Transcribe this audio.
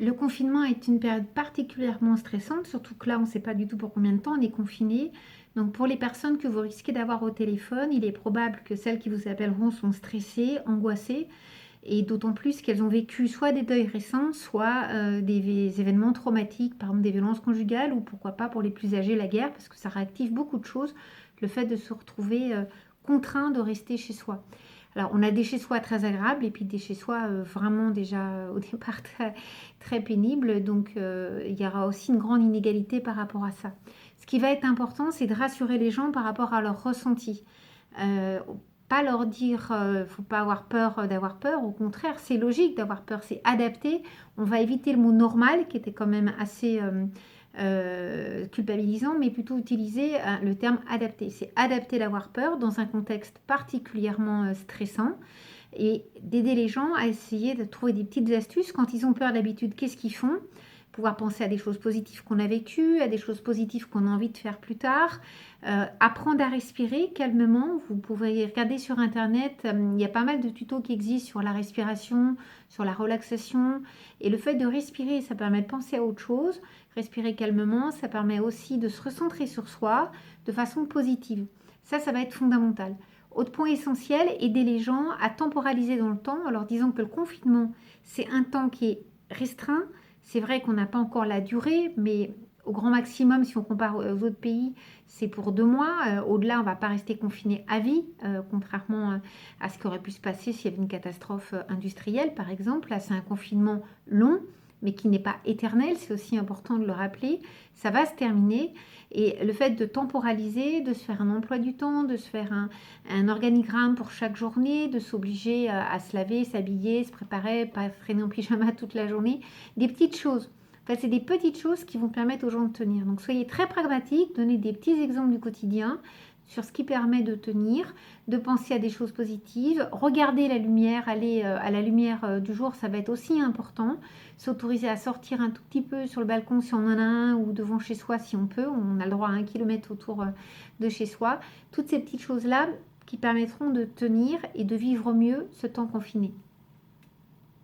Le confinement est une période particulièrement stressante, surtout que là, on ne sait pas du tout pour combien de temps on est confiné. Donc, pour les personnes que vous risquez d'avoir au téléphone, il est probable que celles qui vous appelleront sont stressées, angoissées, et d'autant plus qu'elles ont vécu soit des deuils récents, soit des événements traumatiques, par exemple des violences conjugales, ou pourquoi pas pour les plus âgés, la guerre, parce que ça réactive beaucoup de choses, le fait de se retrouver contraint de rester chez soi. Alors, on a des chez-soi très agréables et puis des chez-soi vraiment déjà au départ très, très pénibles. Donc, il y aura aussi une grande inégalité par rapport à ça. Ce qui va être important, c'est de rassurer les gens par rapport à leur ressenti. Euh, Pas leur dire, faut pas avoir peur d'avoir peur. Au contraire, c'est logique d'avoir peur, c'est adapté. On va éviter le mot normal, qui était quand même assez culpabilisant, mais plutôt utiliser le terme adapté. C'est adapté d'avoir peur dans un contexte particulièrement stressant et d'aider les gens à essayer de trouver des petites astuces. Quand ils ont peur d'habitude, qu'est-ce qu'ils font? Pouvoir penser à des choses positives qu'on a vécues, à des choses positives qu'on a envie de faire plus tard. Apprendre à respirer calmement. Vous pouvez regarder sur Internet, il y a pas mal de tutos qui existent sur la respiration, sur la relaxation. Et le fait de respirer, ça permet de penser à autre chose. Respirer calmement, ça permet aussi de se recentrer sur soi de façon positive. Ça va être fondamental. Autre point essentiel, aider les gens à temporaliser dans le temps en leur disant que le confinement, c'est un temps qui est restreint. C'est vrai qu'on n'a pas encore la durée, mais au grand maximum, si on compare aux autres pays, c'est pour 2 mois. Au-delà, on ne va pas rester confiné à vie, contrairement à ce qui aurait pu se passer s'il y avait une catastrophe industrielle, par exemple. Là, c'est un confinement long, mais qui n'est pas éternel. C'est aussi important de le rappeler. Ça va se terminer. Et le fait de temporaliser, de se faire un emploi du temps, de se faire un organigramme pour chaque journée, de s'obliger à se laver, s'habiller, se préparer, pas traîner en pyjama toute la journée, des petites choses. En fait, c'est des petites choses qui vont permettre aux gens de tenir. Donc, soyez très pragmatiques, donnez des petits exemples du quotidien sur ce qui permet de tenir, de penser à des choses positives, regarder la lumière, aller à la lumière du jour, ça va être aussi important. S'autoriser à sortir un tout petit peu sur le balcon si on en a un ou devant chez soi si on peut. On a le droit à 1 kilomètre autour de chez soi. Toutes ces petites choses-là qui permettront de tenir et de vivre mieux ce temps confiné.